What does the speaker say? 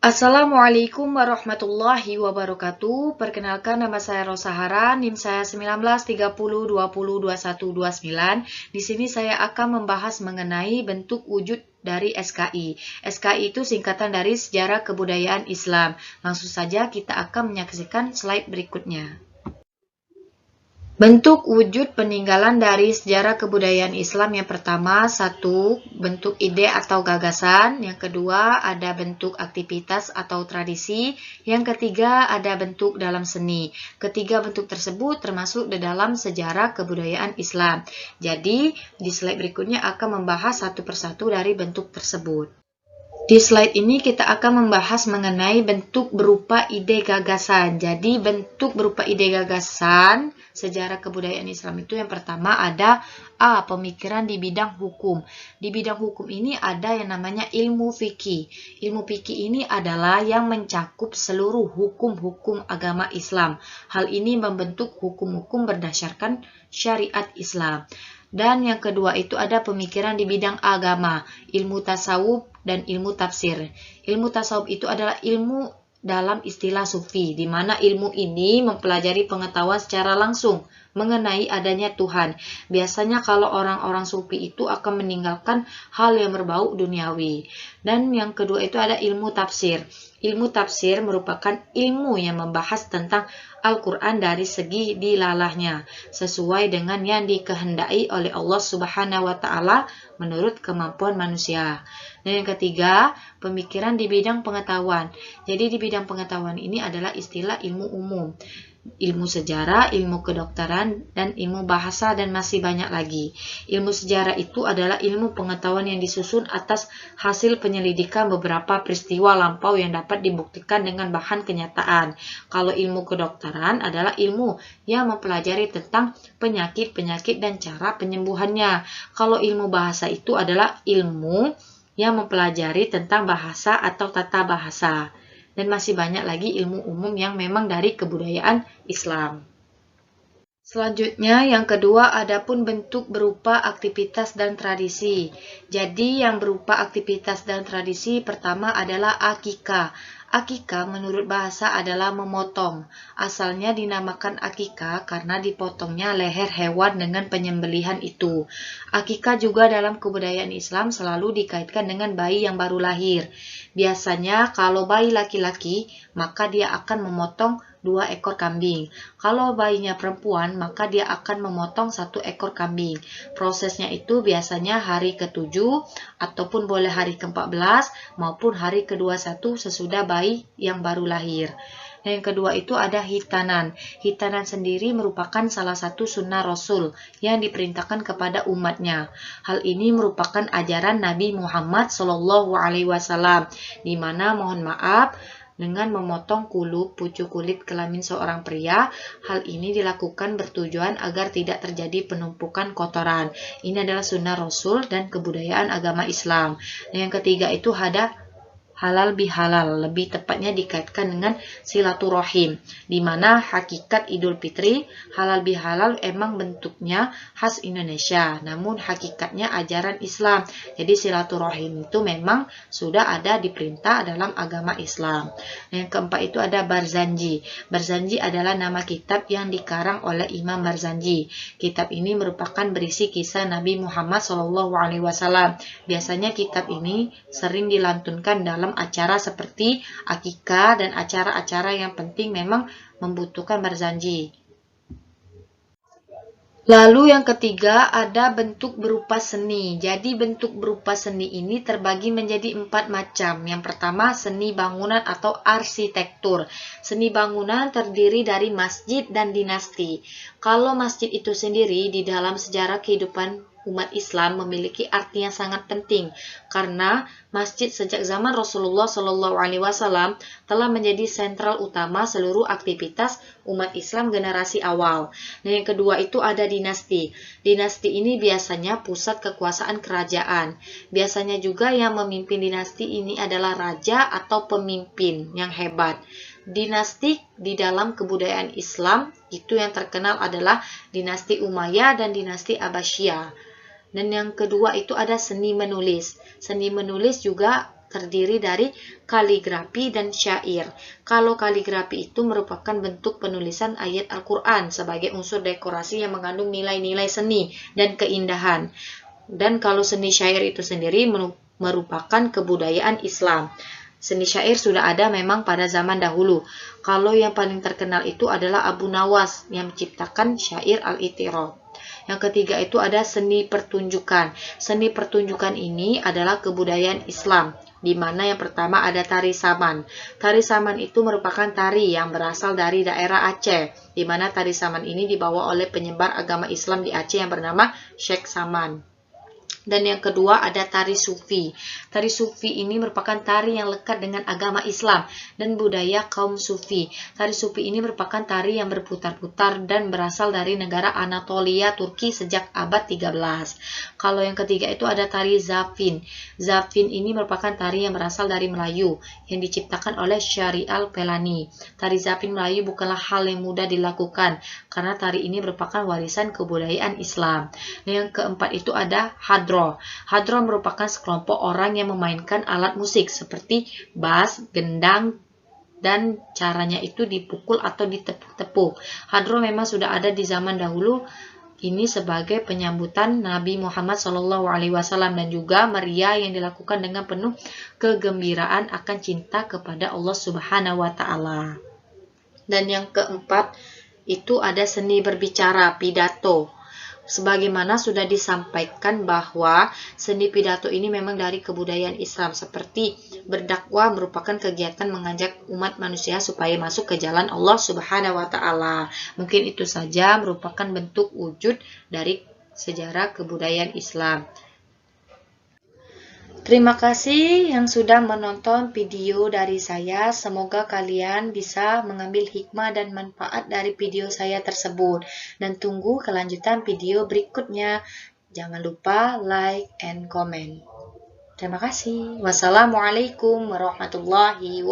Assalamualaikum warahmatullahi wabarakatuh. Perkenalkan, nama saya Rosa Hara, NIM saya 1930202129. Di sini saya akan membahas mengenai bentuk wujud dari SKI. SKI itu singkatan dari Sejarah Kebudayaan Islam. Langsung saja kita akan menyaksikan slide berikutnya. Bentuk wujud peninggalan dari sejarah kebudayaan Islam yang pertama, satu, bentuk ide atau gagasan. Yang kedua, ada bentuk aktivitas atau tradisi. Yang ketiga, ada bentuk dalam seni. Ketiga bentuk tersebut termasuk di dalam sejarah kebudayaan Islam. Jadi, di slide berikutnya akan membahas satu persatu dari bentuk tersebut. Di slide ini kita akan membahas mengenai bentuk berupa ide gagasan. Jadi bentuk berupa ide gagasan sejarah kebudayaan Islam itu yang pertama ada A. Pemikiran di bidang hukum. Di bidang hukum ini ada yang namanya ilmu fikih. Ilmu fikih ini adalah yang mencakup seluruh hukum-hukum agama Islam. Hal ini membentuk hukum-hukum berdasarkan syariat Islam. Dan yang kedua itu ada pemikiran di bidang agama, ilmu tasawuf dan ilmu tafsir. Ilmu tasawuf itu adalah ilmu dalam istilah sufi, di mana ilmu ini mempelajari pengetahuan secara langsung mengenai adanya Tuhan. Biasanya kalau orang-orang sufi itu akan meninggalkan hal yang berbau duniawi. Dan yang kedua itu ada ilmu tafsir. Ilmu tafsir merupakan ilmu yang membahas tentang Al-Quran dari segi dilalahnya, sesuai dengan yang dikehendaki oleh Allah Subhanahu wa Ta'ala menurut kemampuan manusia. Dan yang ketiga, pemikiran di bidang pengetahuan. Jadi di bidang pengetahuan ini adalah istilah ilmu umum, ilmu sejarah, ilmu kedokteran, dan ilmu bahasa, dan masih banyak lagi. Ilmu sejarah itu adalah ilmu pengetahuan yang disusun atas hasil penyelidikan beberapa peristiwa lampau yang dapat dibuktikan dengan bahan kenyataan. Kalau ilmu kedokteran adalah ilmu yang mempelajari tentang penyakit-penyakit dan cara penyembuhannya. Kalau ilmu bahasa itu adalah ilmu yang mempelajari tentang bahasa atau tata bahasa. Dan masih banyak lagi ilmu umum yang memang dari kebudayaan Islam. Selanjutnya, yang kedua, adapun bentuk berupa aktivitas dan tradisi. Jadi, yang berupa aktivitas dan tradisi pertama adalah akikah. Akikah menurut bahasa adalah memotong. Asalnya dinamakan akikah karena dipotongnya leher hewan dengan penyembelihan itu. Akikah juga dalam kebudayaan Islam selalu dikaitkan dengan bayi yang baru lahir. Biasanya kalau bayi laki-laki, maka dia akan memotong 2 ekor kambing. Kalau bayinya perempuan, maka dia akan memotong 1 ekor kambing. Prosesnya itu biasanya hari ke-7 ataupun boleh hari ke-14 maupun hari ke-21 sesudah bayi yang baru lahir. Dan yang kedua itu ada hitanan. Hitanan sendiri merupakan salah satu sunnah Rasul yang diperintahkan kepada umatnya. Hal ini merupakan ajaran Nabi Muhammad SAW, di mana mohon maaf, dengan memotong pucuk kulit kelamin seorang pria, hal ini dilakukan bertujuan agar tidak terjadi penumpukan kotoran. Ini adalah sunnah Rasul dan kebudayaan agama Islam. Dan yang ketiga itu ada halal bihalal, lebih tepatnya dikaitkan dengan silaturahim, di mana hakikat Idul Fitri halal bihalal emang bentuknya khas Indonesia, namun hakikatnya ajaran Islam. Jadi silaturahim itu memang sudah ada diperintah dalam agama Islam. Yang keempat itu ada Barzanji. Barzanji adalah nama kitab yang dikarang oleh Imam Barzanji. Kitab ini merupakan berisi kisah Nabi Muhammad SAW. Biasanya kitab ini sering dilantunkan dalam acara seperti akikah dan acara-acara yang penting memang membutuhkan barzanji. Lalu yang ketiga ada bentuk berupa seni. Jadi bentuk berupa seni ini terbagi menjadi 4 macam. Yang pertama seni bangunan atau arsitektur. Seni bangunan terdiri dari masjid dan dinasti. Kalau masjid itu sendiri di dalam sejarah kehidupan umat Islam memiliki arti yang sangat penting karena masjid sejak zaman Rasulullah SAW telah menjadi sentral utama seluruh aktivitas umat Islam generasi awal. Dan yang kedua itu ada dinasti. Dinasti ini biasanya pusat kekuasaan kerajaan. Biasanya juga yang memimpin dinasti ini adalah raja atau pemimpin yang hebat. Dinasti di dalam kebudayaan Islam itu yang terkenal adalah dinasti Umayyah dan dinasti Abbasiyah. Dan yang kedua itu ada seni menulis. Seni menulis juga terdiri dari kaligrafi dan syair. Kalau kaligrafi itu merupakan bentuk penulisan ayat Al-Quran sebagai unsur dekorasi yang mengandung nilai-nilai seni dan keindahan. Dan kalau seni syair itu sendiri merupakan kebudayaan Islam. Seni syair sudah ada memang pada zaman dahulu. Kalau yang paling terkenal itu adalah Abu Nawas yang menciptakan syair Al-Itirab. Yang ketiga itu ada seni pertunjukan. Seni pertunjukan ini adalah kebudayaan Islam, di mana yang pertama ada tari saman. Tari saman itu merupakan tari yang berasal dari daerah Aceh, di mana tari saman ini dibawa oleh penyebar agama Islam di Aceh yang bernama Syekh Saman. Dan yang kedua ada tari sufi. Tari sufi ini merupakan tari yang lekat dengan agama Islam dan budaya kaum sufi. Tari sufi ini merupakan tari yang berputar-putar dan berasal dari negara Anatolia, Turki sejak abad 13. Kalau yang ketiga itu ada tari zafin. Zafin ini merupakan tari yang berasal dari Melayu yang diciptakan oleh Syahrial Pelani. Tari zafin Melayu bukanlah hal yang mudah dilakukan karena tari ini merupakan warisan kebudayaan Islam. Dan yang keempat itu ada hadro. Hadro merupakan sekelompok orang yang memainkan alat musik seperti bass, gendang, dan caranya itu dipukul atau ditepuk-tepuk. Hadro memang sudah ada di zaman dahulu ini sebagai penyambutan Nabi Muhammad SAW dan juga meriah yang dilakukan dengan penuh kegembiraan akan cinta kepada Allah Subhanahu wa Ta'ala. Dan yang keempat itu ada seni berbicara, pidato. Sebagaimana sudah disampaikan bahwa seni pidato ini memang dari kebudayaan Islam, seperti berdakwah merupakan kegiatan mengajak umat manusia supaya masuk ke jalan Allah Subhanahu wa Ta'ala. Mungkin itu saja merupakan bentuk wujud dari sejarah kebudayaan Islam. Terima kasih yang sudah menonton video dari saya. Semoga kalian bisa mengambil hikmah dan manfaat dari video saya tersebut. Dan tunggu kelanjutan video berikutnya. Jangan lupa like and comment. Terima kasih. Wassalamualaikum warahmatullahi wabarakatuh.